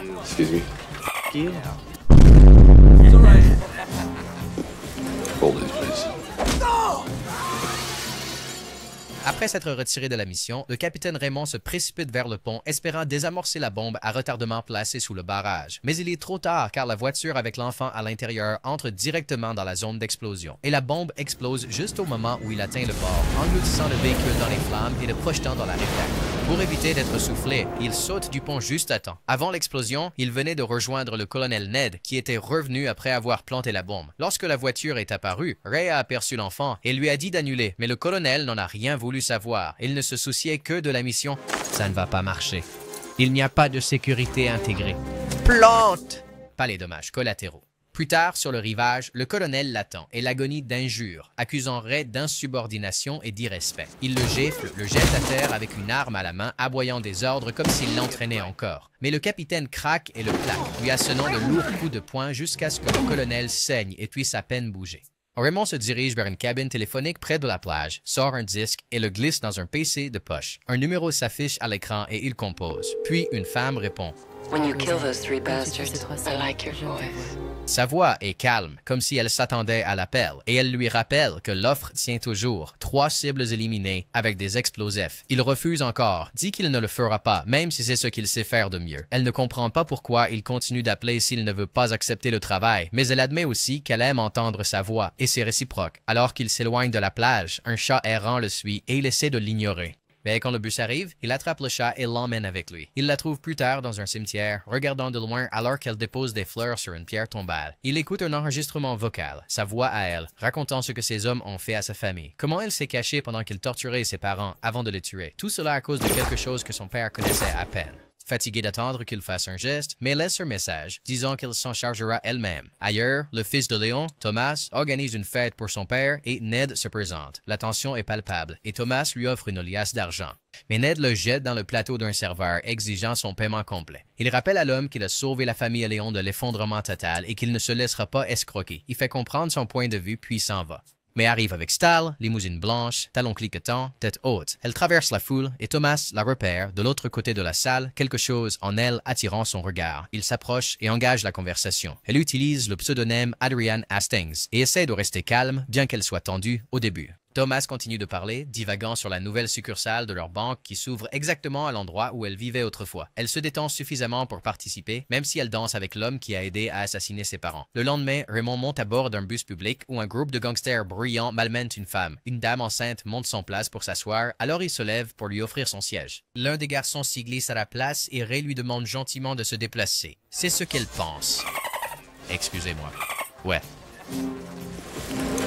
Excuse me. You. Hold it, please. Après s'être retiré de la mission, le capitaine Raymond se précipite vers le pont, espérant désamorcer la bombe à retardement placée sous le barrage. Mais il est trop tard car la voiture avec l'enfant à l'intérieur entre directement dans la zone d'explosion. Et la bombe explose juste au moment où il atteint le bord, engloutissant le véhicule dans les flammes et le projetant dans la rivière. Pour éviter d'être soufflé, il saute du pont juste à temps. Avant l'explosion, il venait de rejoindre le colonel Ned, qui était revenu après avoir planté la bombe. Lorsque la voiture est apparue, Ray a aperçu l'enfant et lui a dit d'annuler, mais le colonel n'en a rien voulu savoir. Il ne se souciait que de la mission. Ça ne va pas marcher. Il n'y a pas de sécurité intégrée. Plante! Pas les dommages collatéraux. Plus tard, sur le rivage, le colonel l'attend et l'agonie d'injures, accusant Ray d'insubordination et d'irrespect. Il le gifle, le jette à terre avec une arme à la main, aboyant des ordres comme s'il l'entraînait encore. Mais le capitaine craque et le plaque, lui assenant de lourds coups de poing jusqu'à ce que le colonel saigne et puisse à peine bouger. Raymond se dirige vers une cabine téléphonique près de la plage, sort un disque et le glisse dans un PC de poche. Un numéro s'affiche à l'écran et il compose. Puis une femme répond. When you kill those three bastards, I like your voice. Sa voix est calme, comme si elle s'attendait à l'appel, et elle lui rappelle que l'offre tient toujours. 3 cibles éliminées avec des explosifs. Il refuse encore, dit qu'il ne le fera pas, même si c'est ce qu'il sait faire de mieux. Elle ne comprend pas pourquoi il continue d'appeler s'il ne veut pas accepter le travail, mais elle admet aussi qu'elle aime entendre sa voix, et c'est réciproque. Alors qu'il s'éloigne de la plage, un chat errant le suit et il essaie de l'ignorer. Mais quand le bus arrive, il attrape le chat et l'emmène avec lui. Il la trouve plus tard dans un cimetière, regardant de loin alors qu'elle dépose des fleurs sur une pierre tombale. Il écoute un enregistrement vocal, sa voix à elle, racontant ce que ces hommes ont fait à sa famille. Comment elle s'est cachée pendant qu'il torturait ses parents avant de les tuer. Tout cela à cause de quelque chose que son père connaissait à peine. Fatiguée d'attendre qu'il fasse un geste, mais laisse un message, disant qu'elle s'en chargera elle-même. Ailleurs, le fils de Léon, Thomas, organise une fête pour son père et Ned se présente. La tension est palpable et Thomas lui offre une liasse d'argent. Mais Ned le jette dans le plateau d'un serveur, exigeant son paiement complet. Il rappelle à l'homme qu'il a sauvé la famille Léon de l'effondrement total et qu'il ne se laissera pas escroquer. Il fait comprendre son point de vue puis s'en va. Mais arrive avec style, limousine blanche, talons cliquetants, tête haute. Elle traverse la foule et Thomas la repère de l'autre côté de la salle, quelque chose en elle attirant son regard. Il s'approche et engage la conversation. Elle utilise le pseudonyme Adrienne Hastings et essaie de rester calme, bien qu'elle soit tendue au début. Thomas continue de parler, divagant sur la nouvelle succursale de leur banque qui s'ouvre exactement à l'endroit où elle vivait autrefois. Elle se détend suffisamment pour participer, même si elle danse avec l'homme qui a aidé à assassiner ses parents. Le lendemain, Raymond monte à bord d'un bus public où un groupe de gangsters bruyants malmène une femme. Une dame enceinte monte son place pour s'asseoir, alors il se lève pour lui offrir son siège. L'un des garçons s'y glisse à la place et Ray lui demande gentiment de se déplacer. C'est ce qu'elle pense. Excusez-moi. Ouais.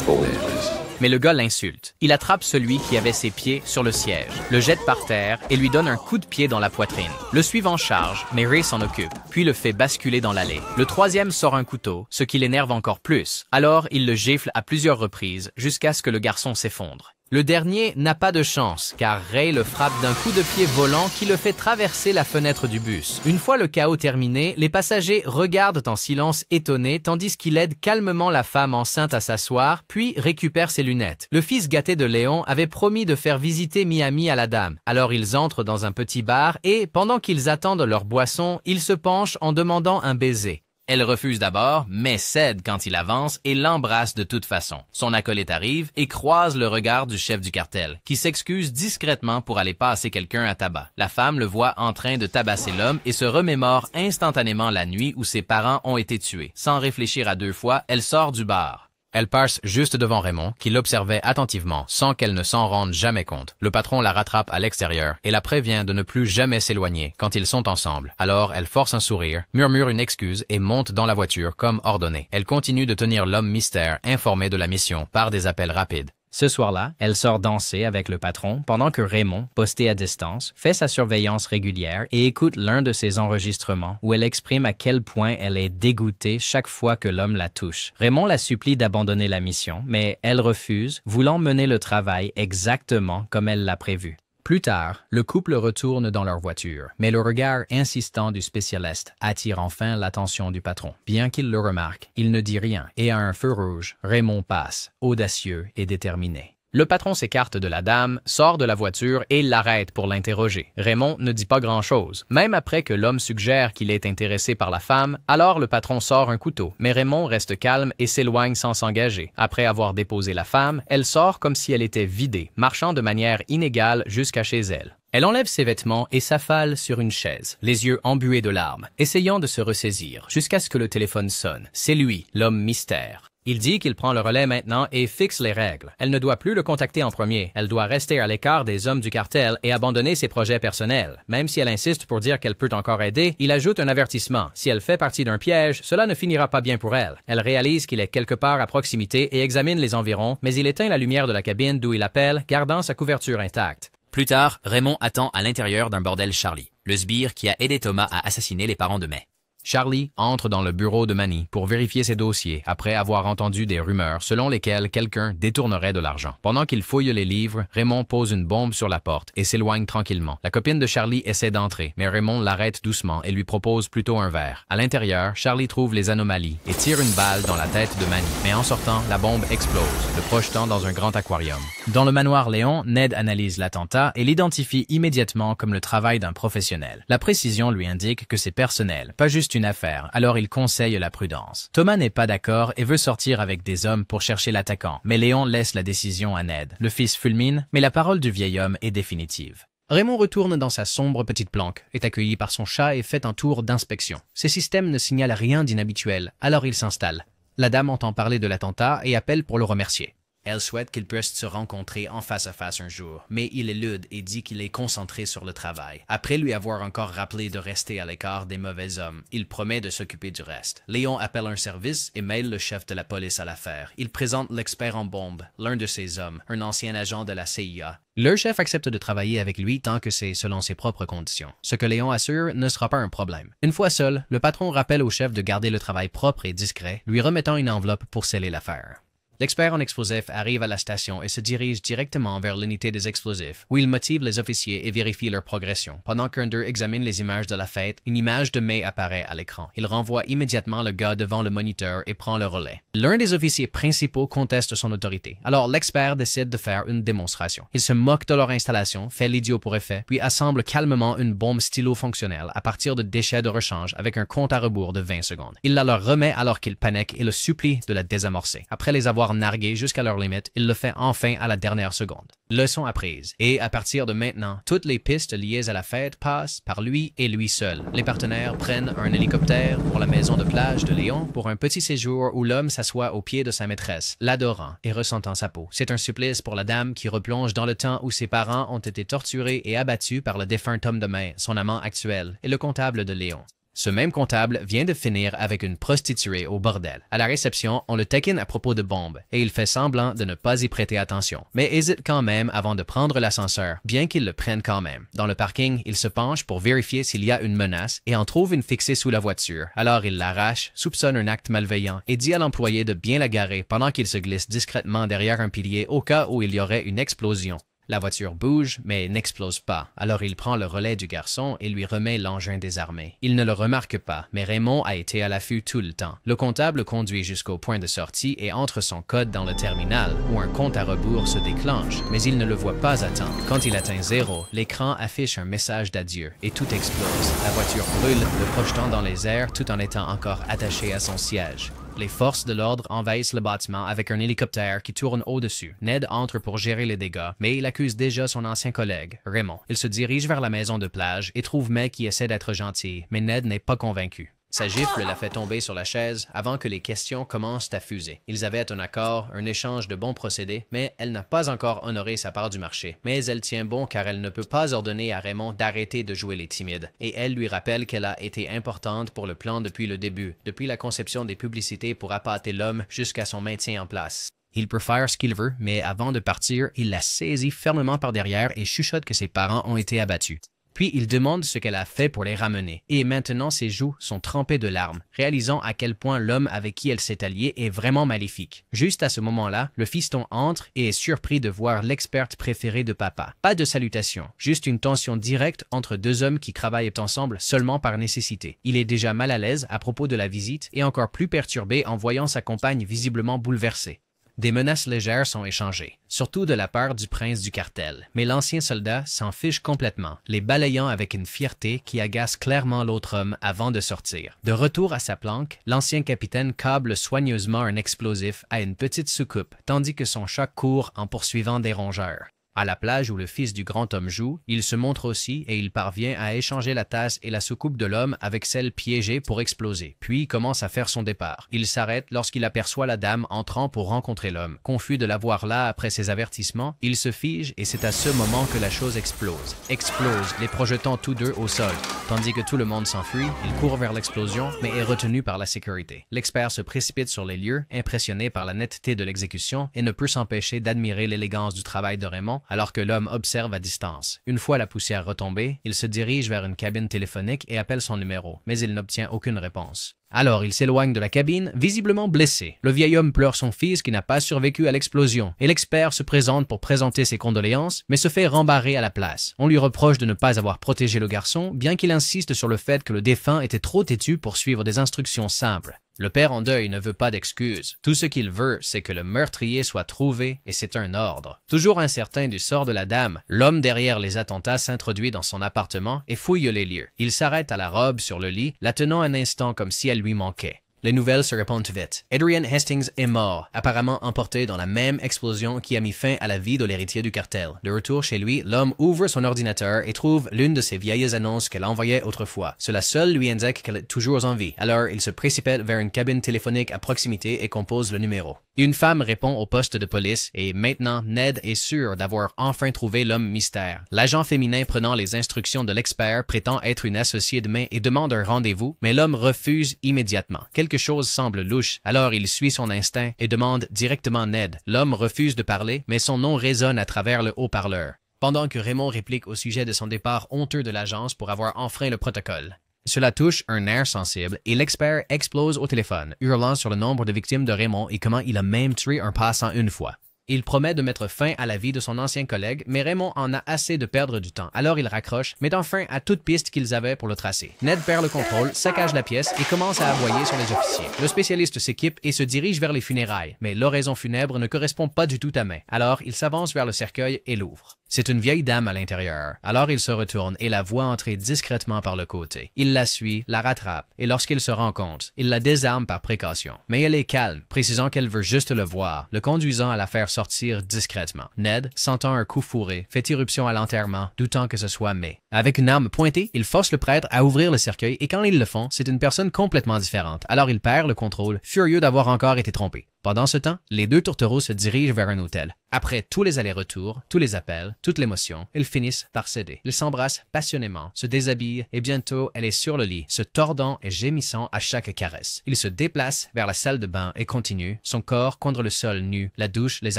Hold it, please. Mais le gars l'insulte. Il attrape celui qui avait ses pieds sur le siège, le jette par terre et lui donne un coup de pied dans la poitrine. Le suivant charge, mais Ray s'en occupe, puis le fait basculer dans l'allée. Le troisième sort un couteau, ce qui l'énerve encore plus. Alors, il le gifle à plusieurs reprises, jusqu'à ce que le garçon s'effondre. Le dernier n'a pas de chance, car Ray le frappe d'un coup de pied volant qui le fait traverser la fenêtre du bus. Une fois le chaos terminé, les passagers regardent en silence étonné, tandis qu'il aide calmement la femme enceinte à s'asseoir, puis récupère ses lunettes. Le fils gâté de Léon avait promis de faire visiter Miami à la dame. Alors ils entrent dans un petit bar et, pendant qu'ils attendent leur boisson, ils se penchent en demandant un baiser. Elle refuse d'abord, mais cède quand il avance et l'embrasse de toute façon. Son acolyte arrive et croise le regard du chef du cartel, qui s'excuse discrètement pour aller passer quelqu'un à tabac. La femme le voit en train de tabasser l'homme et se remémore instantanément la nuit où ses parents ont été tués. Sans réfléchir à 2 fois, elle sort du bar. Elle passe juste devant Raymond, qui l'observait attentivement, sans qu'elle ne s'en rende jamais compte. Le patron la rattrape à l'extérieur et la prévient de ne plus jamais s'éloigner quand ils sont ensemble. Alors, elle force un sourire, murmure une excuse et monte dans la voiture comme ordonné. Elle continue de tenir l'homme mystère informé de la mission par des appels rapides. Ce soir-là, elle sort danser avec le patron pendant que Raymond, posté à distance, fait sa surveillance régulière et écoute l'un de ses enregistrements où elle exprime à quel point elle est dégoûtée chaque fois que l'homme la touche. Raymond la supplie d'abandonner la mission, mais elle refuse, voulant mener le travail exactement comme elle l'a prévu. Plus tard, le couple retourne dans leur voiture, mais le regard insistant du spécialiste attire enfin l'attention du patron. Bien qu'il le remarque, il ne dit rien et à un feu rouge, Raymond passe, audacieux et déterminé. Le patron s'écarte de la dame, sort de la voiture et l'arrête pour l'interroger. Raymond ne dit pas grand-chose. Même après que l'homme suggère qu'il est intéressé par la femme, alors le patron sort un couteau. Mais Raymond reste calme et s'éloigne sans s'engager. Après avoir déposé la femme, elle sort comme si elle était vidée, marchant de manière inégale jusqu'à chez elle. Elle enlève ses vêtements et s'affale sur une chaise, les yeux embués de larmes, essayant de se ressaisir, jusqu'à ce que le téléphone sonne. C'est lui, l'homme mystère. Il dit qu'il prend le relais maintenant et fixe les règles. Elle ne doit plus le contacter en premier. Elle doit rester à l'écart des hommes du cartel et abandonner ses projets personnels. Même si elle insiste pour dire qu'elle peut encore aider, il ajoute un avertissement. Si elle fait partie d'un piège, cela ne finira pas bien pour elle. Elle réalise qu'il est quelque part à proximité et examine les environs, mais il éteint la lumière de la cabine d'où il appelle, gardant sa couverture intacte. Plus tard, Raymond attend à l'intérieur d'un bordel Charlie, le sbire qui a aidé Thomas à assassiner les parents de May. Charlie entre dans le bureau de Manny pour vérifier ses dossiers après avoir entendu des rumeurs selon lesquelles quelqu'un détournerait de l'argent. Pendant qu'il fouille les livres, Raymond pose une bombe sur la porte et s'éloigne tranquillement. La copine de Charlie essaie d'entrer, mais Raymond l'arrête doucement et lui propose plutôt un verre. À l'intérieur, Charlie trouve les anomalies et tire une balle dans la tête de Manny. Mais en sortant, la bombe explose, le projetant dans un grand aquarium. Dans le manoir Léon, Ned analyse l'attentat et l'identifie immédiatement comme le travail d'un professionnel. La précision lui indique que c'est personnel, pas juste une affaire, alors il conseille la prudence. Thomas n'est pas d'accord et veut sortir avec des hommes pour chercher l'attaquant, mais Léon laisse la décision à Ned. Le fils fulmine, mais la parole du vieil homme est définitive. Raymond retourne dans sa sombre petite planque, est accueilli par son chat et fait un tour d'inspection. Ses systèmes ne signalent rien d'inhabituel, alors il s'installe. La dame entend parler de l'attentat et appelle pour le remercier. Elle souhaite qu'ils puissent se rencontrer en face à face un jour, mais il élude et dit qu'il est concentré sur le travail. Après lui avoir encore rappelé de rester à l'écart des mauvais hommes, il promet de s'occuper du reste. Léon appelle un service et mêle le chef de la police à l'affaire. Il présente l'expert en bombes, l'un de ses hommes, un ancien agent de la CIA. Le chef accepte de travailler avec lui tant que c'est selon ses propres conditions. Ce que Léon assure ne sera pas un problème. Une fois seul, le patron rappelle au chef de garder le travail propre et discret, lui remettant une enveloppe pour sceller l'affaire. L'expert en explosifs arrive à la station et se dirige directement vers l'unité des explosifs, où il motive les officiers et vérifie leur progression. Pendant qu'un d'eux examine les images de la fête, une image de May apparaît à l'écran. Il renvoie immédiatement le gars devant le moniteur et prend le relais. L'un des officiers principaux conteste son autorité, alors l'expert décide de faire une démonstration. Il se moque de leur installation, fait l'idiot pour effet, puis assemble calmement une bombe stylo-fonctionnelle à partir de déchets de rechange avec un compte à rebours de 20 secondes. Il la leur remet alors qu'ils paniquent et le supplient de la désamorcer. Après les avoir nargués jusqu'à leur limite, il le fait enfin à la dernière seconde. Leçon apprise. Et à partir de maintenant, toutes les pistes liées à la fête passent par lui et lui seul. Les partenaires prennent un hélicoptère pour la maison de plage de Léon pour un petit séjour où l'homme s'assoit au pied de sa maîtresse, l'adorant et ressentant sa peau. C'est un supplice pour la dame qui replonge dans le temps où ses parents ont été torturés et abattus par le défunt homme de May, son amant actuel, et le comptable de Léon. Ce même comptable vient de finir avec une prostituée au bordel. À la réception, on le taquine à propos de bombes et il fait semblant de ne pas y prêter attention, mais hésite quand même avant de prendre l'ascenseur, bien qu'il le prenne quand même. Dans le parking, il se penche pour vérifier s'il y a une menace et en trouve une fixée sous la voiture. Alors il l'arrache, soupçonne un acte malveillant et dit à l'employé de bien la garer pendant qu'il se glisse discrètement derrière un pilier au cas où il y aurait une explosion. La voiture bouge, mais n'explose pas. Alors il prend le relais du garçon et lui remet l'engin désarmé. Il ne le remarque pas, mais Raymond a été à l'affût tout le temps. Le comptable conduit jusqu'au point de sortie et entre son code dans le terminal, où un compte à rebours se déclenche, mais il ne le voit pas à temps. Quand il atteint 0, l'écran affiche un message d'adieu et tout explose. La voiture brûle, le projetant dans les airs tout en étant encore attaché à son siège. Les forces de l'ordre envahissent le bâtiment avec un hélicoptère qui tourne au-dessus. Ned entre pour gérer les dégâts, mais il accuse déjà son ancien collègue, Raymond. Il se dirige vers la maison de plage et trouve May qui essaie d'être gentille, mais Ned n'est pas convaincu. Sa gifle la fait tomber sur la chaise avant que les questions commencent à fuser. Ils avaient un accord, un échange de bons procédés, mais elle n'a pas encore honoré sa part du marché. Mais elle tient bon car elle ne peut pas ordonner à Raymond d'arrêter de jouer les timides. Et elle lui rappelle qu'elle a été importante pour le plan depuis le début, depuis la conception des publicités pour appâter l'homme jusqu'à son maintien en place. Il peut faire ce qu'il veut, mais avant de partir, il la saisit fermement par derrière et chuchote que ses parents ont été abattus. Puis il demande ce qu'elle a fait pour les ramener. Et maintenant ses joues sont trempées de larmes, réalisant à quel point l'homme avec qui elle s'est alliée est vraiment maléfique. Juste à ce moment-là, le fiston entre et est surpris de voir l'experte préférée de papa. Pas de salutation, juste une tension directe entre deux hommes qui travaillent ensemble seulement par nécessité. Il est déjà mal à l'aise à propos de la visite et encore plus perturbé en voyant sa compagne visiblement bouleversée. Des menaces légères sont échangées, surtout de la part du prince du cartel. Mais l'ancien soldat s'en fiche complètement, les balayant avec une fierté qui agace clairement l'autre homme avant de sortir. De retour à sa planque, l'ancien capitaine câble soigneusement un explosif à une petite soucoupe, tandis que son chat court en poursuivant des rongeurs. À la plage où le fils du grand homme joue, il se montre aussi et il parvient à échanger la tasse et la soucoupe de l'homme avec celle piégée pour exploser, puis commence à faire son départ. Il s'arrête lorsqu'il aperçoit la dame entrant pour rencontrer l'homme. Confus de la voir là après ses avertissements, il se fige et c'est à ce moment que la chose explose. Explose, les projetant tous deux au sol. Tandis que tout le monde s'enfuit, il court vers l'explosion, mais est retenu par la sécurité. L'expert se précipite sur les lieux, impressionné par la netteté de l'exécution, et ne peut s'empêcher d'admirer l'élégance du travail de Raymond, alors que l'homme observe à distance. Une fois la poussière retombée, il se dirige vers une cabine téléphonique et appelle son numéro, mais il n'obtient aucune réponse. Alors il s'éloigne de la cabine, visiblement blessé. Le vieil homme pleure son fils qui n'a pas survécu à l'explosion, et l'expert se présente pour présenter ses condoléances, mais se fait rembarrer à la place. On lui reproche de ne pas avoir protégé le garçon, bien qu'il insiste sur le fait que le défunt était trop têtu pour suivre des instructions simples. Le père en deuil ne veut pas d'excuses. Tout ce qu'il veut, c'est que le meurtrier soit trouvé, et c'est un ordre. Toujours incertain du sort de la dame, l'homme derrière les attentats s'introduit dans son appartement et fouille les lieux. Il s'arrête à la robe sur le lit, la tenant un instant comme si elle lui manquait. Les nouvelles se répandent vite. Adrian Hastings est mort, apparemment emporté dans la même explosion qui a mis fin à la vie de l'héritier du cartel. De retour chez lui, l'homme ouvre son ordinateur et trouve l'une de ses vieilles annonces qu'elle envoyait autrefois. Cela seul lui indique qu'elle est toujours en vie. Alors, il se précipite vers une cabine téléphonique à proximité et compose le numéro. Une femme répond au poste de police et maintenant, Ned est sûr d'avoir enfin trouvé l'homme mystère. L'agent féminin prenant les instructions de l'expert prétend être une associée de main et demande un rendez-vous, mais l'homme refuse immédiatement. Quelque chose semble louche, alors il suit son instinct et demande directement Ned. L'homme refuse de parler, mais son nom résonne à travers le haut-parleur. Pendant que Raymond réplique au sujet de son départ honteux de l'agence pour avoir enfreint le protocole. Cela touche un nerf sensible et l'expert explose au téléphone, hurlant sur le nombre de victimes de Raymond et comment il a même tué un passant une fois. Il promet de mettre fin à la vie de son ancien collègue, mais Raymond en a assez de perdre du temps. Alors il raccroche, mettant fin à toute piste qu'ils avaient pour le tracer. Ned perd le contrôle, saccage la pièce et commence à aboyer sur les officiers. Le spécialiste s'équipe et se dirige vers les funérailles, mais l'oraison funèbre ne correspond pas du tout à main. Alors il s'avance vers le cercueil et l'ouvre. C'est une vieille dame à l'intérieur. Alors il se retourne et la voit entrer discrètement par le côté. Il la suit, la rattrape, et lorsqu'il se rend compte, il la désarme par précaution. Mais elle est calme, précisant qu'elle veut juste le voir, le conduisant à la faire sortir discrètement. Ned, sentant un coup fourré, fait irruption à l'enterrement, doutant que ce soit May. Avec une arme pointée, il force le prêtre à ouvrir le cercueil et quand ils le font, c'est une personne complètement différente. Alors il perd le contrôle, furieux d'avoir encore été trompé. Pendant ce temps, les deux tourtereaux se dirigent vers un hôtel. Après tous les allers-retours, tous les appels, toute l'émotion, ils finissent par céder. Ils s'embrassent passionnément, se déshabillent et bientôt elle est sur le lit, se tordant et gémissant à chaque caresse. Il se déplace vers la salle de bain et continue, son corps contre le sol nu, la douche les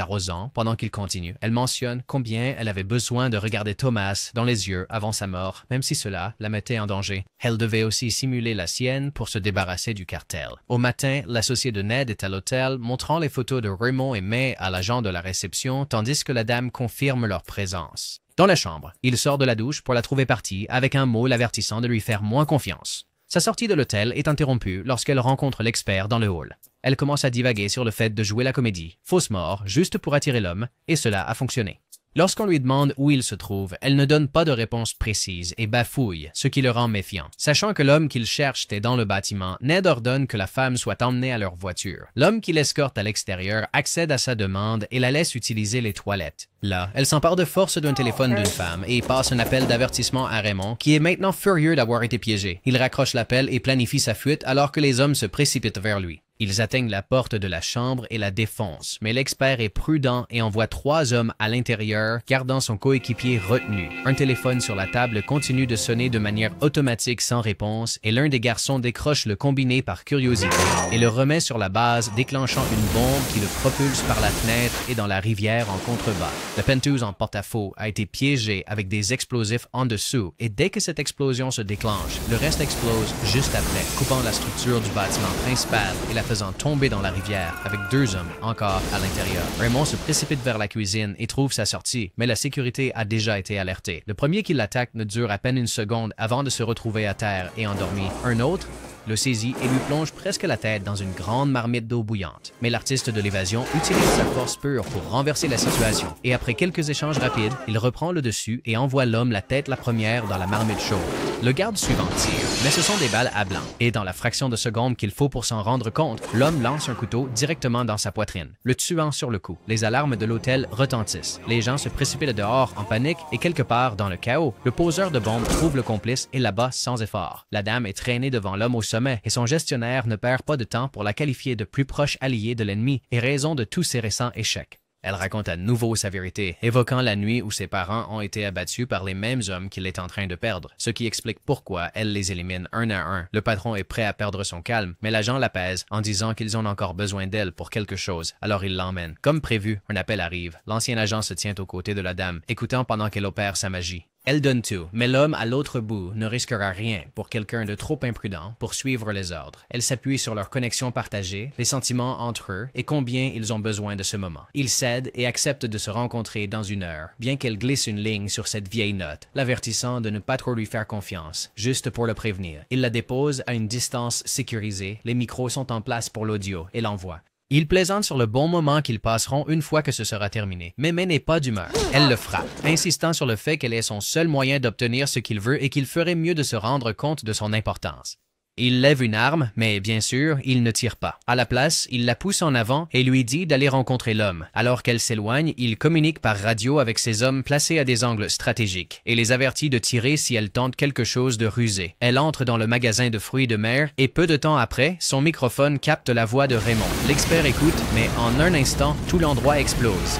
arrosant pendant qu'il continue. Elle mentionne combien elle avait besoin de regarder Thomas dans les yeux avant sa mort, même si cela la mettait en danger. Elle devait aussi simuler la sienne pour se débarrasser du cartel. Au matin, l'associé de Ned est à l'hôtel, montrant les photos de Raymond et May à l'agent de la réception, tandis que la dame confirme leur présence. Dans la chambre, il sort de la douche pour la trouver partie avec un mot l'avertissant de lui faire moins confiance. Sa sortie de l'hôtel est interrompue lorsqu'elle rencontre l'expert dans le hall. Elle commence à divaguer sur le fait de jouer la comédie, fausse mort, juste pour attirer l'homme, et cela a fonctionné. Lorsqu'on lui demande où il se trouve, elle ne donne pas de réponse précise et bafouille, ce qui le rend méfiant. Sachant que l'homme qu'il cherche est dans le bâtiment, Ned ordonne que la femme soit emmenée à leur voiture. L'homme qui l'escorte à l'extérieur accède à sa demande et la laisse utiliser les toilettes. Là, elle s'empare de force d'un téléphone d'une femme et passe un appel d'avertissement à Raymond, qui est maintenant furieux d'avoir été piégé. Il raccroche l'appel et planifie sa fuite alors que les hommes se précipitent vers lui. Ils atteignent la porte de la chambre et la défoncent, mais l'expert est prudent et envoie 3 hommes à l'intérieur, gardant son coéquipier retenu. Un téléphone sur la table continue de sonner de manière automatique sans réponse, et l'un des garçons décroche le combiné par curiosité et le remet sur la base, déclenchant une bombe qui le propulse par la fenêtre et dans la rivière en contrebas. Le Pentouse en porte-à-faux a été piégé avec des explosifs en dessous, et dès que cette explosion se déclenche, le reste explose juste après, coupant la structure du bâtiment principal et la faisant tomber dans la rivière avec 2 hommes encore à l'intérieur. Raymond se précipite vers la cuisine et trouve sa sortie, mais la sécurité a déjà été alertée. Le premier qui l'attaque ne dure à peine une seconde avant de se retrouver à terre et endormi. Un autre, le saisit et lui plonge presque la tête dans une grande marmite d'eau bouillante. Mais l'artiste de l'évasion utilise sa force pure pour renverser la situation. Et après quelques échanges rapides, il reprend le dessus et envoie l'homme la tête la première dans la marmite chaude. Le garde suivant tire, mais ce sont des balles à blanc. Et dans la fraction de seconde qu'il faut pour s'en rendre compte, l'homme lance un couteau directement dans sa poitrine, le tuant sur le coup. Les alarmes de l'hôtel retentissent. Les gens se précipitent dehors en panique et quelque part dans le chaos, le poseur de bombes trouve le complice et l'abat sans effort. La dame est traînée devant l'homme au sommet et son gestionnaire ne perd pas de temps pour la qualifier de plus proche allié de l'ennemi et raison de tous ses récents échecs. Elle raconte à nouveau sa vérité, évoquant la nuit où ses parents ont été abattus par les mêmes hommes qu'il est en train de perdre, ce qui explique pourquoi elle les élimine un à un. Le patron est prêt à perdre son calme, mais l'agent l'apaise en disant qu'ils ont encore besoin d'elle pour quelque chose, alors il l'emmène. Comme prévu, un appel arrive. L'ancien agent se tient aux côtés de la dame, écoutant pendant qu'elle opère sa magie. Elle donne tout, mais l'homme à l'autre bout ne risquera rien pour quelqu'un de trop imprudent pour suivre les ordres. Elle s'appuie sur leur connexion partagée, les sentiments entre eux et combien ils ont besoin de ce moment. Ils cèdent et acceptent de se rencontrer dans 1 heure, bien qu'elle glisse une ligne sur cette vieille note, l'avertissant de ne pas trop lui faire confiance, juste pour le prévenir. Il la dépose à une distance sécurisée, les micros sont en place pour l'audio et l'envoie. Il plaisante sur le bon moment qu'ils passeront une fois que ce sera terminé. Mais n'est pas d'humeur. Elle le frappe, insistant sur le fait qu'elle est son seul moyen d'obtenir ce qu'il veut et qu'il ferait mieux de se rendre compte de son importance. Il lève une arme, mais bien sûr, il ne tire pas. À la place, il la pousse en avant et lui dit d'aller rencontrer l'homme. Alors qu'elle s'éloigne, il communique par radio avec ses hommes placés à des angles stratégiques et les avertit de tirer si elle tente quelque chose de rusé. Elle entre dans le magasin de fruits de mer et peu de temps après, son microphone capte la voix de Raymond. L'expert écoute, mais en un instant, tout l'endroit explose.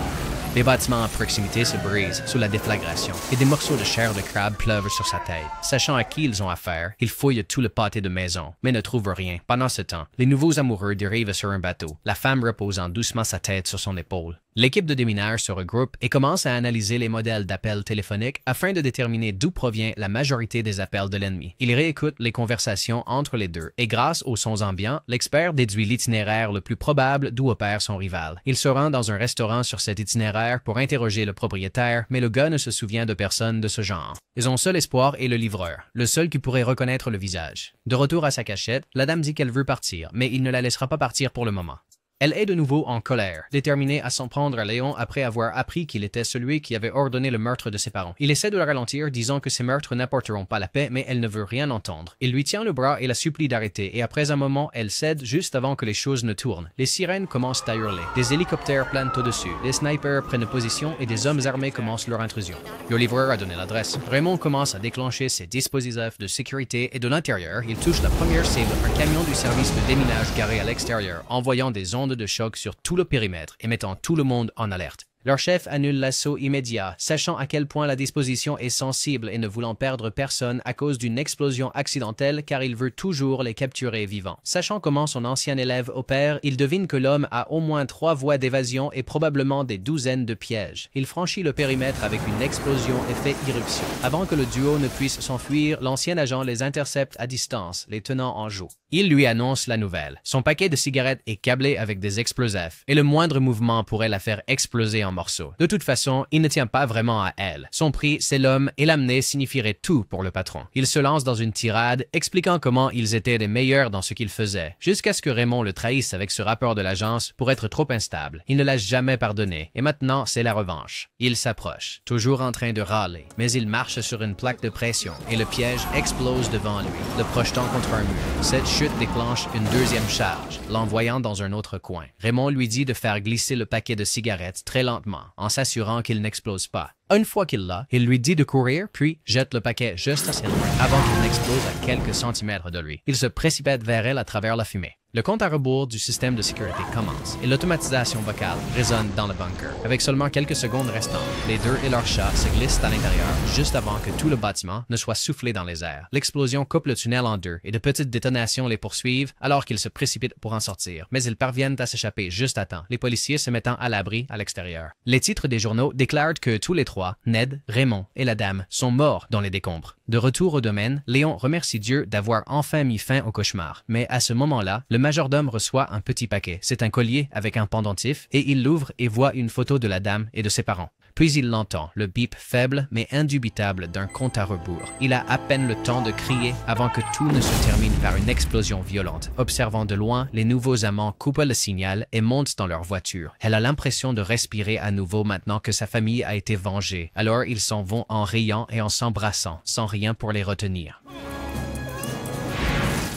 Les bâtiments à proximité se brisent sous la déflagration et des morceaux de chair de crabe pleuvent sur sa tête. Sachant à qui ils ont affaire, ils fouillent tout le pâté de maison, mais ne trouvent rien. Pendant ce temps, les nouveaux amoureux dérivent sur un bateau, la femme reposant doucement sa tête sur son épaule. L'équipe de déminage se regroupe et commence à analyser les modèles d'appels téléphoniques afin de déterminer d'où provient la majorité des appels de l'ennemi. Il réécoute les conversations entre les deux et grâce aux sons ambiants, l'expert déduit l'itinéraire le plus probable d'où opère son rival. Il se rend dans un restaurant sur cet itinéraire pour interroger le propriétaire, mais le gars ne se souvient de personne de ce genre. Son seul espoir est le livreur, le seul qui pourrait reconnaître le visage. De retour à sa cachette, la dame dit qu'elle veut partir, mais il ne la laissera pas partir pour le moment. Elle est de nouveau en colère, déterminée à s'en prendre à Léon après avoir appris qu'il était celui qui avait ordonné le meurtre de ses parents. Il essaie de la ralentir, disant que ces meurtres n'apporteront pas la paix, mais elle ne veut rien entendre. Il lui tient le bras et la supplie d'arrêter, et après un moment, elle cède juste avant que les choses ne tournent. Les sirènes commencent à hurler. Des hélicoptères planent au-dessus. Les snipers prennent position et des hommes armés commencent leur intrusion. Le livreur a donné l'adresse. Raymond commence à déclencher ses dispositifs de sécurité et de l'intérieur, il touche la première cible, un camion du service de déminage garé à l'extérieur, envoyant des ondes de choc sur tout le périmètre et mettant tout le monde en alerte. Leur chef annule l'assaut immédiat, sachant à quel point la disposition est sensible et ne voulant perdre personne à cause d'une explosion accidentelle car il veut toujours les capturer vivants. Sachant comment son ancien élève opère, il devine que l'homme a au moins 3 voies d'évasion et probablement des douzaines de pièges. Il franchit le périmètre avec une explosion et fait irruption. Avant que le duo ne puisse s'enfuir, l'ancien agent les intercepte à distance, les tenant en joue. Il lui annonce la nouvelle. Son paquet de cigarettes est câblé avec des explosifs et le moindre mouvement pourrait la faire exploser en morceaux. De toute façon, il ne tient pas vraiment à elle. Son prix, c'est l'homme et l'amener signifierait tout pour le patron. Il se lance dans une tirade, expliquant comment ils étaient les meilleurs dans ce qu'ils faisaient, jusqu'à ce que Raymond le trahisse avec ce rapport de l'agence pour être trop instable. Il ne l'a jamais pardonné, et maintenant, c'est la revanche. Il s'approche, toujours en train de râler, mais il marche sur une plaque de pression, et le piège explose devant lui, le projetant contre un mur. Cette chute déclenche une deuxième charge, l'envoyant dans un autre coin. Raymond lui dit de faire glisser le paquet de cigarettes très lentement, en s'assurant qu'il n'explose pas. Une fois qu'il l'a, il lui dit de courir, puis jette le paquet juste assez loin, avant qu'il n'explose à quelques centimètres de lui. Il se précipite vers elle à travers la fumée. Le compte à rebours du système de sécurité commence et l'automatisation vocale résonne dans le bunker. Avec seulement quelques secondes restantes, les deux et leur chat se glissent à l'intérieur juste avant que tout le bâtiment ne soit soufflé dans les airs. L'explosion coupe le tunnel en deux et de petites détonations les poursuivent alors qu'ils se précipitent pour en sortir. Mais ils parviennent à s'échapper juste à temps, les policiers se mettant à l'abri à l'extérieur. Les titres des journaux déclarent que tous les trois, Ned, Raymond et la dame, sont morts dans les décombres. De retour au domaine, Léon remercie Dieu d'avoir enfin mis fin au cauchemar. Mais à ce moment-là, le majordome reçoit un petit paquet. C'est un collier avec un pendentif et il l'ouvre et voit une photo de la dame et de ses parents. Puis il l'entend, le bip faible mais indubitable d'un compte à rebours. Il a à peine le temps de crier avant que tout ne se termine par une explosion violente. Observant de loin, les nouveaux amants coupent le signal et montent dans leur voiture. Elle a l'impression de respirer à nouveau maintenant que sa famille a été vengée. Alors ils s'en vont en riant et en s'embrassant, sans rien pour les retenir.